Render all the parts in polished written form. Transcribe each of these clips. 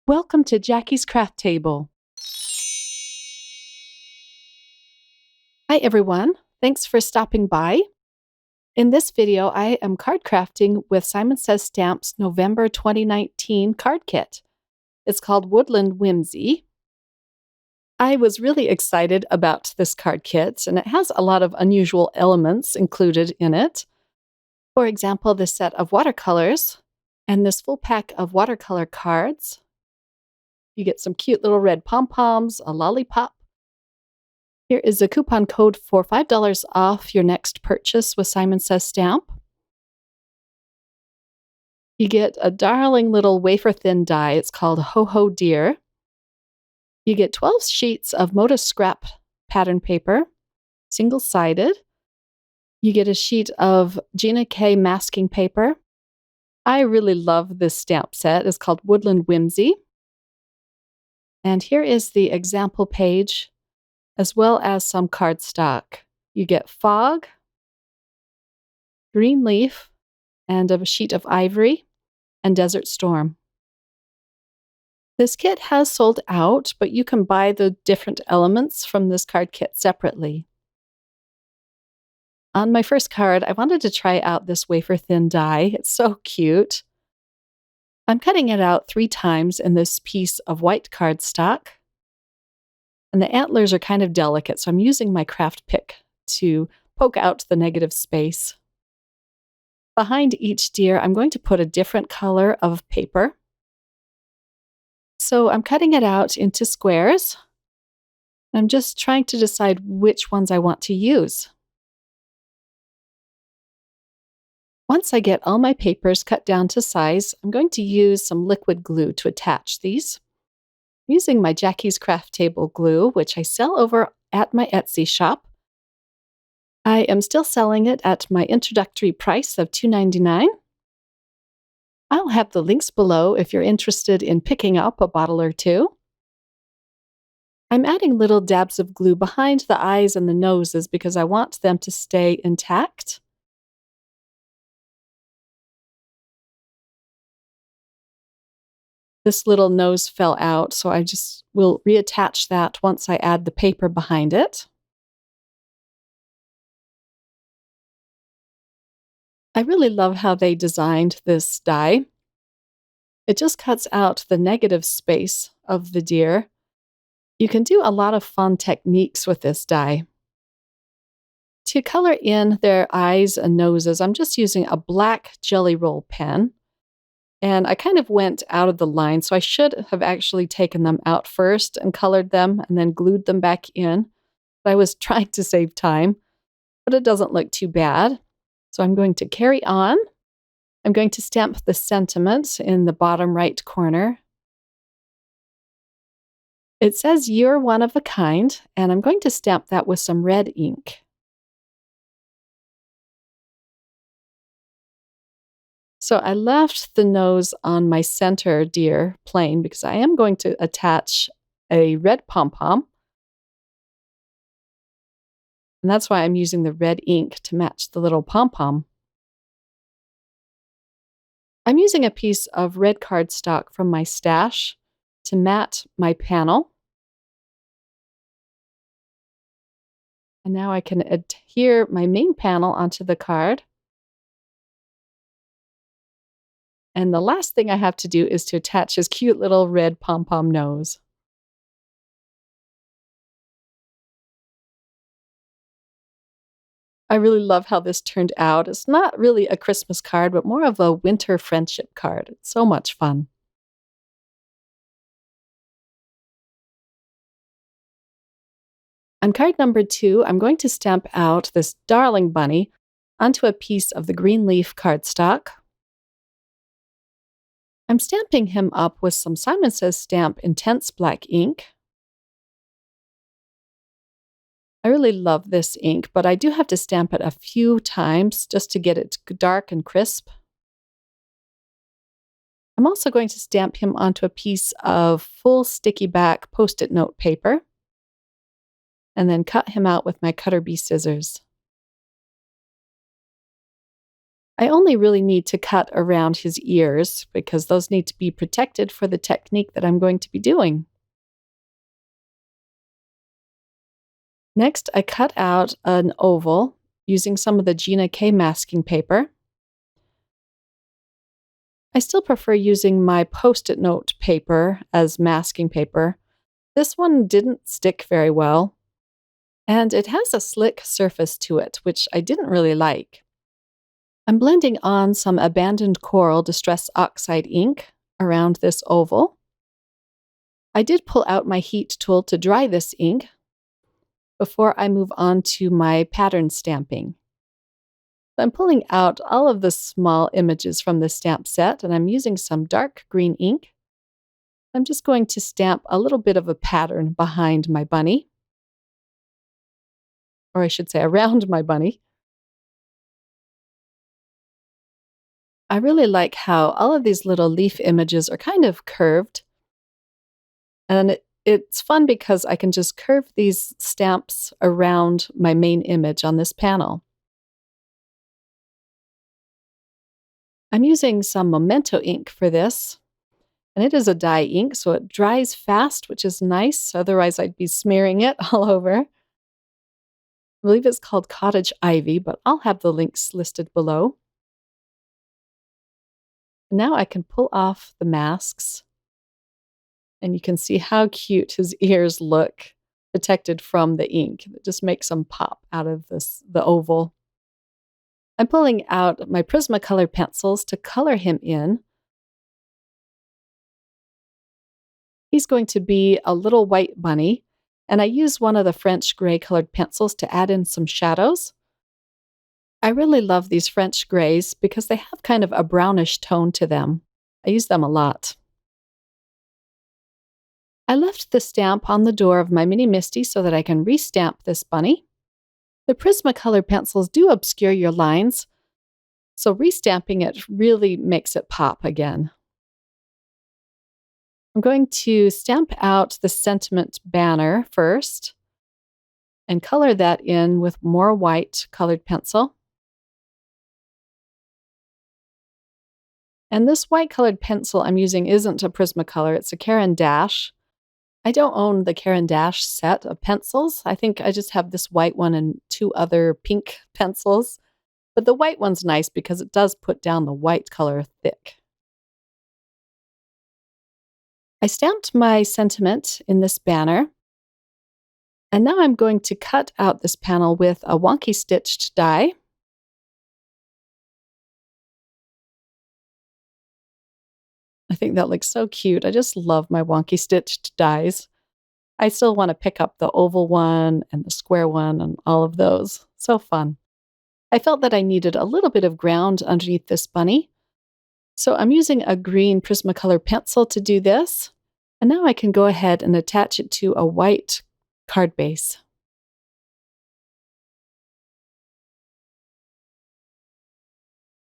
Welcome to Jackie's Craft Table. Hi everyone, thanks for stopping by. In this video, I am card crafting with Simon Says Stamp's November 2019 card kit. It's called Woodland Whimsy. I was really excited about this card kit, and it has a lot of unusual elements included in it. For example, this set of watercolors and this full pack of watercolor cards. You get some cute little red pom-poms, a lollipop. Here is a coupon code for $5 off your next purchase with Simon Says Stamp. You get a darling little wafer-thin die. It's called Ho Ho Dear. You get 12 sheets of Moda Scrap pattern paper, single-sided. You get a sheet of Gina K masking paper. I really love this stamp set. It's called Woodland Whimsy. And here is the example page, as well as some cardstock. You get fog, green leaf, and a sheet of ivory, and desert storm. This kit has sold out, but you can buy the different elements from this card kit separately. On my first card, I wanted to try out this wafer-thin die. It's so cute. I'm cutting it out 3 times in this piece of white cardstock. And the antlers are kind of delicate, so I'm using my craft pick to poke out the negative space. Behind each deer, I'm going to put a different color of paper. So I'm cutting it out into squares. I'm just trying to decide which ones I want to use. Once I get all my papers cut down to size, I'm going to use some liquid glue to attach these. I'm using my Jackie's Craft Table glue, which I sell over at my Etsy shop. I am still selling it at my introductory price of $2.99. I'll have the links below if you're interested in picking up a bottle or two. I'm adding little dabs of glue behind the eyes and the noses because I want them to stay intact. This little nose fell out, so I just will reattach that once I add the paper behind it. I really love how they designed this die. It just cuts out the negative space of the deer. You can do a lot of fun techniques with this die. To color in their eyes and noses, I'm just using a black Jelly Roll pen. And I kind of went out of the line, so I should have actually taken them out first and colored them and then glued them back in. But I was trying to save time, but it doesn't look too bad. So I'm going to carry on. I'm going to stamp the sentiment in the bottom right corner. It says "You're one of a kind," and I'm going to stamp that with some red ink. So I left the nose on my center deer plain because I am going to attach a red pom-pom. And that's why I'm using the red ink to match the little pom-pom. I'm using a piece of red cardstock from my stash to mat my panel. And now I can adhere my main panel onto the card. And the last thing I have to do is to attach his cute little red pom-pom nose. I really love how this turned out. It's not really a Christmas card, but more of a winter friendship card. It's so much fun. On card number 2, I'm going to stamp out this darling bunny onto a piece of the green leaf cardstock. I'm stamping him up with some Simon Says Stamp Intense Black ink. I really love this ink, but I do have to stamp it a few times just to get it dark and crisp. I'm also going to stamp him onto a piece of full sticky back Post-it note paper and then cut him out with my Cutter Bee scissors. I only really need to cut around his ears because those need to be protected for the technique that I'm going to be doing. Next, I cut out an oval using some of the Gina K masking paper. I still prefer using my Post-it note paper as masking paper. This one didn't stick very well, and it has a slick surface to it, which I didn't really like. I'm blending on some Abandoned Coral Distress Oxide ink around this oval. I did pull out my heat tool to dry this ink before I move on to my pattern stamping. I'm pulling out all of the small images from the stamp set, and I'm using some dark green ink. I'm just going to stamp a little bit of a pattern behind my bunny, or I should say around my bunny. I really like how all of these little leaf images are kind of curved. And it's fun because I can just curve these stamps around my main image on this panel. I'm using some Memento ink for this, and it is a dye ink, so it dries fast, which is nice. Otherwise, I'd be smearing it all over. I believe it's called Cottage Ivy, but I'll have the links listed below. Now I can pull off the masks, and you can see how cute his ears look protected from the ink. It just makes them pop out of the oval. I'm pulling out my Prismacolor pencils to color him in. He's going to be a little white bunny, and I use one of the French gray colored pencils to add in some shadows. I really love these French grays because they have kind of a brownish tone to them. I use them a lot. I left the stamp on the door of my Mini Misty so that I can restamp this bunny. The Prismacolor pencils do obscure your lines, so restamping it really makes it pop again. I'm going to stamp out the sentiment banner first and color that in with more white colored pencil. And this white colored pencil I'm using isn't a Prismacolor, it's a Caran d'Ache. I don't own the Caran d'Ache set of pencils. I think I just have this white one and 2 other pink pencils. But the white one's nice because it does put down the white color thick. I stamped my sentiment in this banner. And now I'm going to cut out this panel with a wonky stitched die. I think that looks so cute. I just love my wonky stitched dies. I still want to pick up the oval one and the square one and all of those. So fun. I felt that I needed a little bit of ground underneath this bunny. So I'm using a green Prismacolor pencil to do this. And now I can go ahead and attach it to a white card base.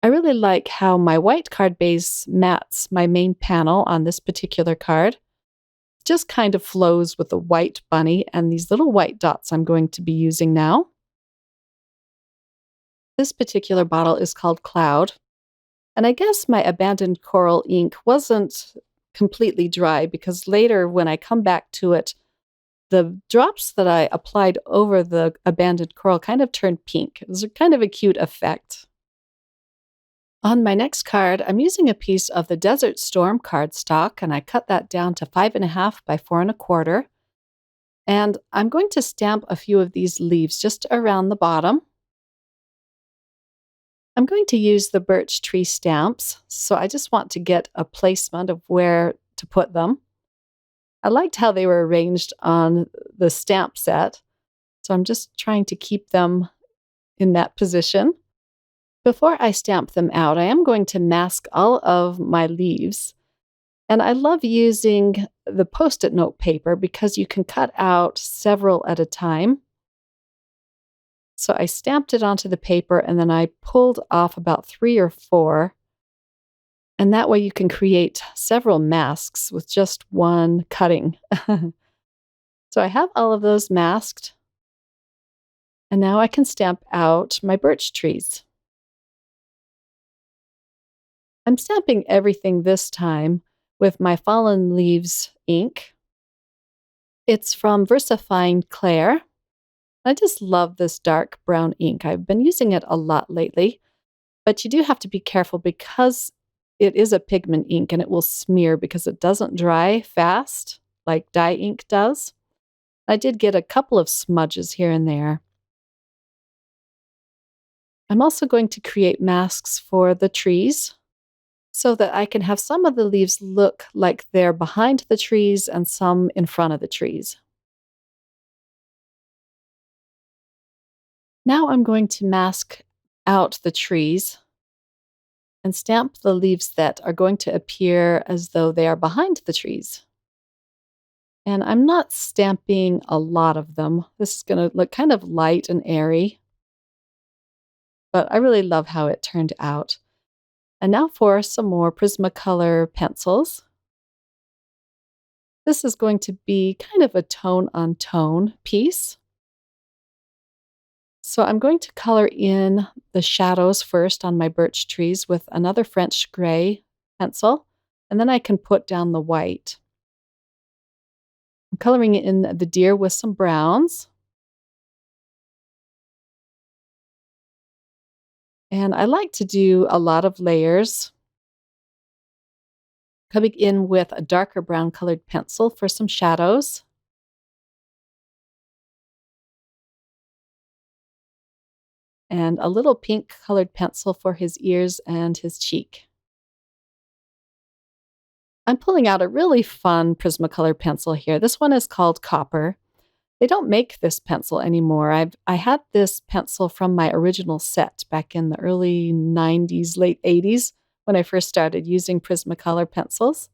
I really like how my white card base mats my main panel on this particular card. Just kind of flows with the white bunny and these little white dots I'm going to be using now. This particular bottle is called Cloud, and I guess my Abandoned Coral ink wasn't completely dry because later when I come back to it, the drops that I applied over the Abandoned Coral kind of turned pink. It was kind of a cute effect. On my next card, I'm using a piece of the Desert Storm cardstock, and I cut that down to 5.5 by 4.25. And I'm going to stamp a few of these leaves just around the bottom. I'm going to use the birch tree stamps, so I just want to get a placement of where to put them. I liked how they were arranged on the stamp set, so I'm just trying to keep them in that position. Before I stamp them out, I am going to mask all of my leaves. And I love using the Post-it note paper because you can cut out several at a time. So I stamped it onto the paper and then I pulled off about 3 or 4. And that way you can create several masks with just one cutting. So I have all of those masked. And now I can stamp out my birch trees. I'm stamping everything this time with my Fallen Leaves ink. It's from VersaFine Claire. I just love this dark brown ink. I've been using it a lot lately, but you do have to be careful because it is a pigment ink and it will smear because it doesn't dry fast like dye ink does. I did get a couple of smudges here and there. I'm also going to create masks for the trees so that I can have some of the leaves look like they're behind the trees and some in front of the trees. Now I'm going to mask out the trees and stamp the leaves that are going to appear as though they are behind the trees. And I'm not stamping a lot of them. This is going to look kind of light and airy, but I really love how it turned out. And now for some more Prismacolor pencils. This is going to be kind of a tone-on-tone piece. So I'm going to color in the shadows first on my birch trees with another French gray pencil, and then I can put down the white. I'm coloring in the deer with some browns. And I like to do a lot of layers, coming in with a darker brown colored pencil for some shadows. And a little pink colored pencil for his ears and his cheek. I'm pulling out a really fun Prismacolor pencil here. This one is called Copper. They don't make this pencil anymore. I had this pencil from my original set back in the early 90s, late 80s, when I first started using Prismacolor pencils.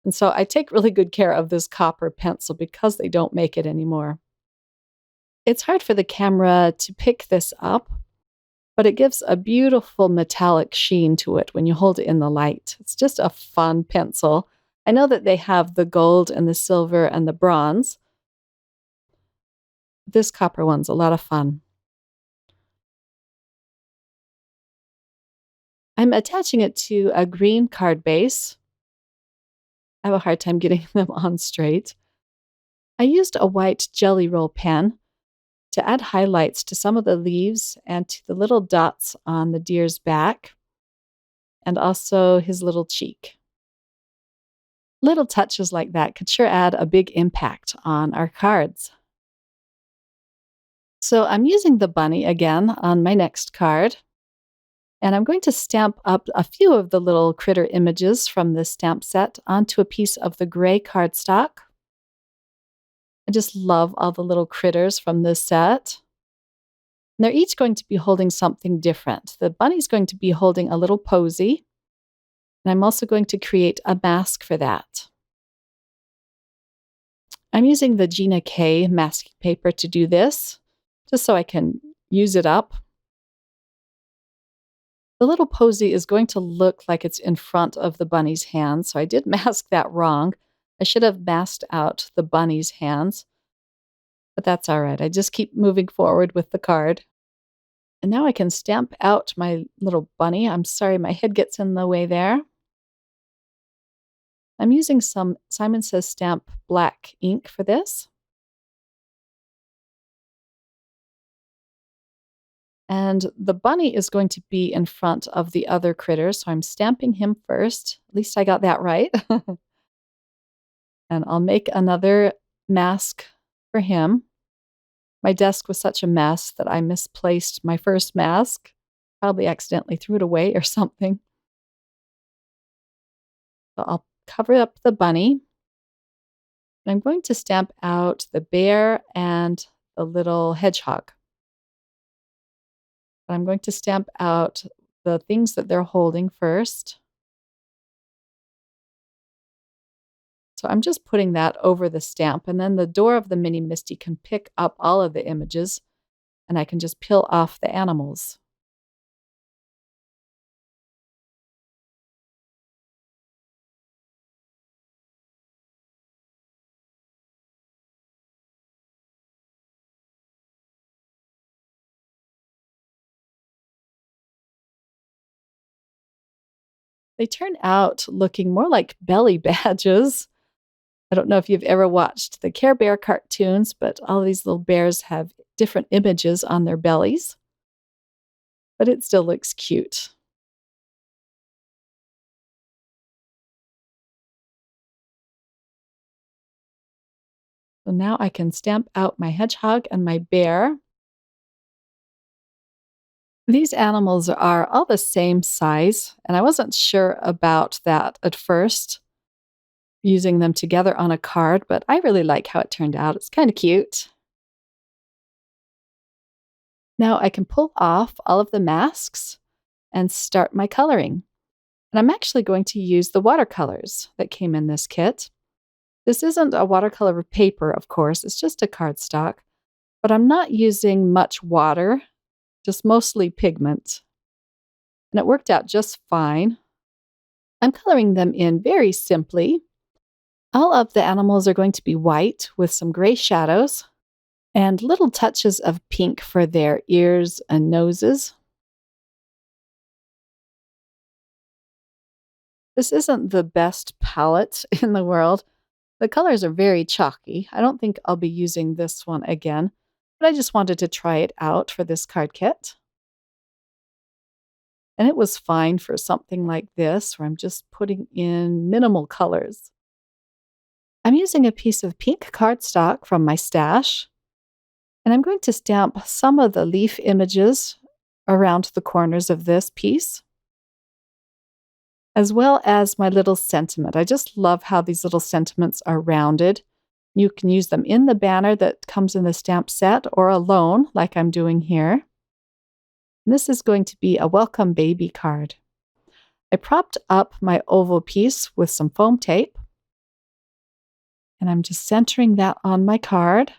And so I take really good care of this copper pencil because they don't make it anymore. It's hard for the camera to pick this up, but it gives a beautiful metallic sheen to it when you hold it in the light. It's just a fun pencil. I know that they have the gold and the silver and the bronze. This copper one's a lot of fun. I'm attaching it to a green card base. I have a hard time getting them on straight. I used a white Jelly Roll pen to add highlights to some of the leaves and to the little dots on the deer's back, and also his little cheek. Little touches like that could sure add a big impact on our cards. So I'm using the bunny again on my next card. And I'm going to stamp up a few of the little critter images from this stamp set onto a piece of the gray cardstock. I just love all the little critters from this set. And they're each going to be holding something different. The bunny's going to be holding a little posy. And I'm also going to create a mask for that. I'm using the Gina K masking paper to do this, just so I can use it up. The little posy is going to look like it's in front of the bunny's hands, so I did mask that wrong. I should have masked out the bunny's hands, but that's all right. I just keep moving forward with the card. And now I can stamp out my little bunny. I'm sorry, my head gets in the way there. I'm using some Simon Says Stamp black ink for this. And the bunny is going to be in front of the other critters, so I'm stamping him first. At least I got that right. And I'll make another mask for him. My desk was such a mess that I misplaced my first mask. Probably accidentally threw it away or something. So I'll cover up the bunny. I'm going to stamp out the bear and the little hedgehog. I'm going to stamp out the things that they're holding first. So I'm just putting that over the stamp, and then the door of the Mini Misty can pick up all of the images, and I can just peel off the animals. They turn out looking more like belly badges. I don't know if you've ever watched the Care Bear cartoons, but all these little bears have different images on their bellies, but it still looks cute. So now I can stamp out my hedgehog and my bear. These animals are all the same size, and I wasn't sure about that at first, using them together on a card, but I really like how it turned out. It's kind of cute. Now I can pull off all of the masks and start my coloring. And I'm actually going to use the watercolors that came in this kit. This isn't a watercolor paper, of course, it's just a cardstock, but I'm not using much water, just mostly pigment. And it worked out just fine. I'm coloring them in very simply. All of the animals are going to be white with some gray shadows and little touches of pink for their ears and noses. This isn't the best palette in the world. The colors are very chalky. I don't think I'll be using this one again, but I just wanted to try it out for this card kit. And it was fine for something like this, where I'm just putting in minimal colors. I'm using a piece of pink cardstock from my stash, and I'm going to stamp some of the leaf images around the corners of this piece, as well as my little sentiment. I just love how these little sentiments are rounded. You can use them in the banner that comes in the stamp set or alone, like I'm doing here. And this is going to be a welcome baby card. I propped up my oval piece with some foam tape, and I'm just centering that on my card.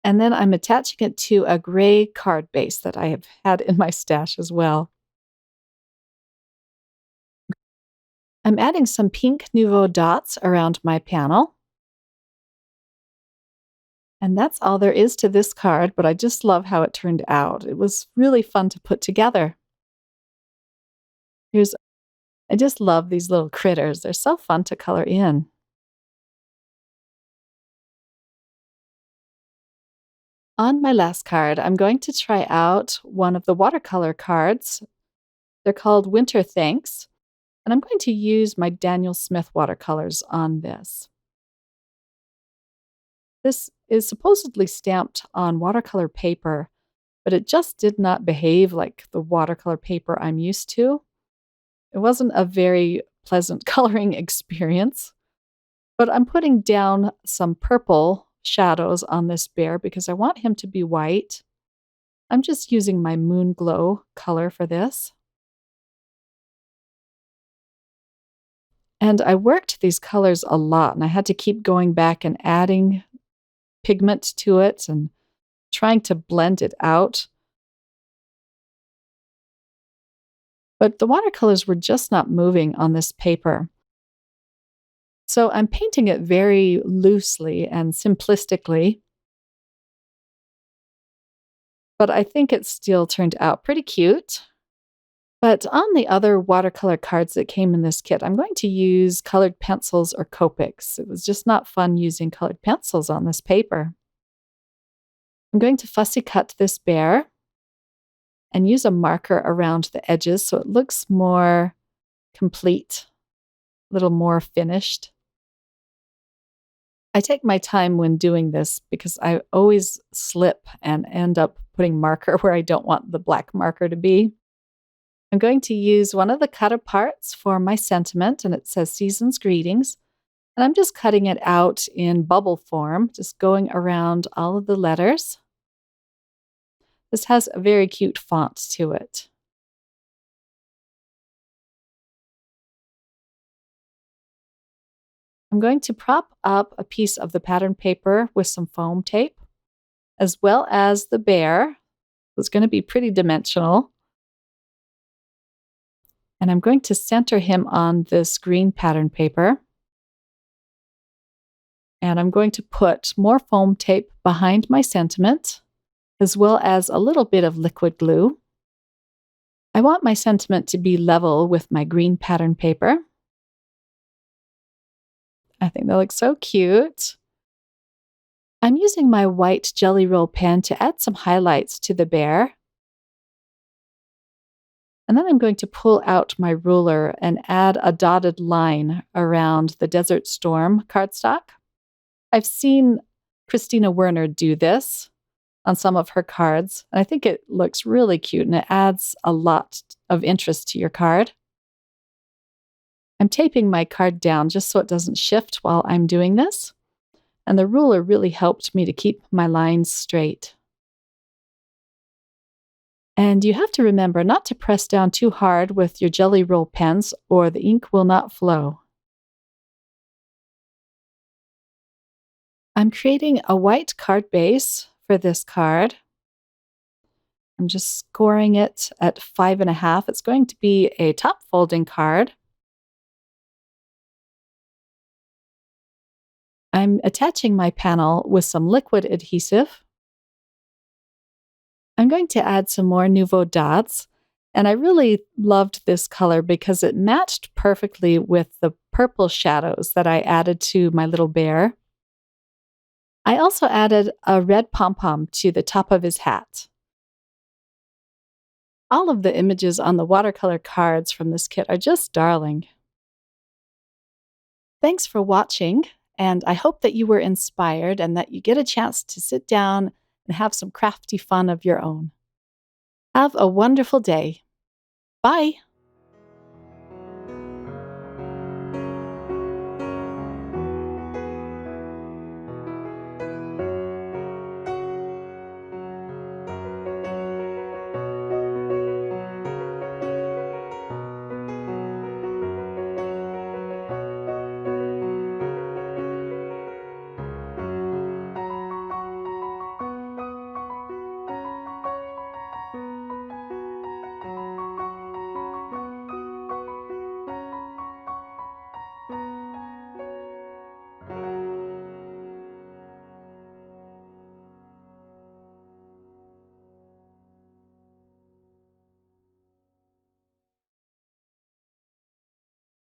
And then I'm attaching it to a gray card base that I have had in my stash as well. I'm adding some pink Nouveau dots around my panel. And that's all there is to this card, but I just love how it turned out. It was really fun to put together. I just love these little critters. They're so fun to color in. On my last card, I'm going to try out one of the watercolor cards. They're called Winter Thanks, and I'm going to use my Daniel Smith watercolors on this. This is supposedly stamped on watercolor paper, but it just did not behave like the watercolor paper I'm used to. It wasn't a very pleasant coloring experience, but I'm putting down some purple shadows on this bear because I want him to be white. I'm just using my Moon Glow color for this. And I worked these colors a lot, and I had to keep going back and adding pigment to it and trying to blend it out. But the watercolors were just not moving on this paper. So I'm painting it very loosely and simplistically, but I think it still turned out pretty cute. But on the other watercolor cards that came in this kit, I'm going to use colored pencils or Copics. It was just not fun using colored pencils on this paper. I'm going to fussy cut this bear and use a marker around the edges so it looks more complete, a little more finished. I take my time when doing this because I always slip and end up putting marker where I don't want the black marker to be. I'm going to use one of the cut aparts for my sentiment, and it says Season's Greetings. And I'm just cutting it out in bubble form, just going around all of the letters. This has a very cute font to it. I'm going to prop up a piece of the pattern paper with some foam tape, as well as the bear. It's going to be pretty dimensional. And I'm going to center him on this green pattern paper. And I'm going to put more foam tape behind my sentiment. as well as a little bit of liquid glue. I want my sentiment to be level with my green pattern paper. I think that looks so cute. I'm using my white Jelly Roll pen to add some highlights to the bear. And then I'm going to pull out my ruler and add a dotted line around the Desert Storm cardstock. I've seen Christina Werner do this on some of her cards, and I think it looks really cute and it adds a lot of interest to your card. I'm taping my card down just so it doesn't shift while I'm doing this, and the ruler really helped me to keep my lines straight. And you have to remember not to press down too hard with your Jelly Roll pens or the ink will not flow. I'm creating a white card base for this card. I'm just scoring it at 5.5. It's going to be a top folding card. I'm attaching my panel with some liquid adhesive. I'm going to add some more Nouveau dots, and I really loved this color because it matched perfectly with the purple shadows that I added to my little bear. I also added a red pom-pom to the top of his hat. All of the images on the watercolor cards from this kit are just darling. Thanks for watching, and I hope that you were inspired and that you get a chance to sit down and have some crafty fun of your own. Have a wonderful day. Bye!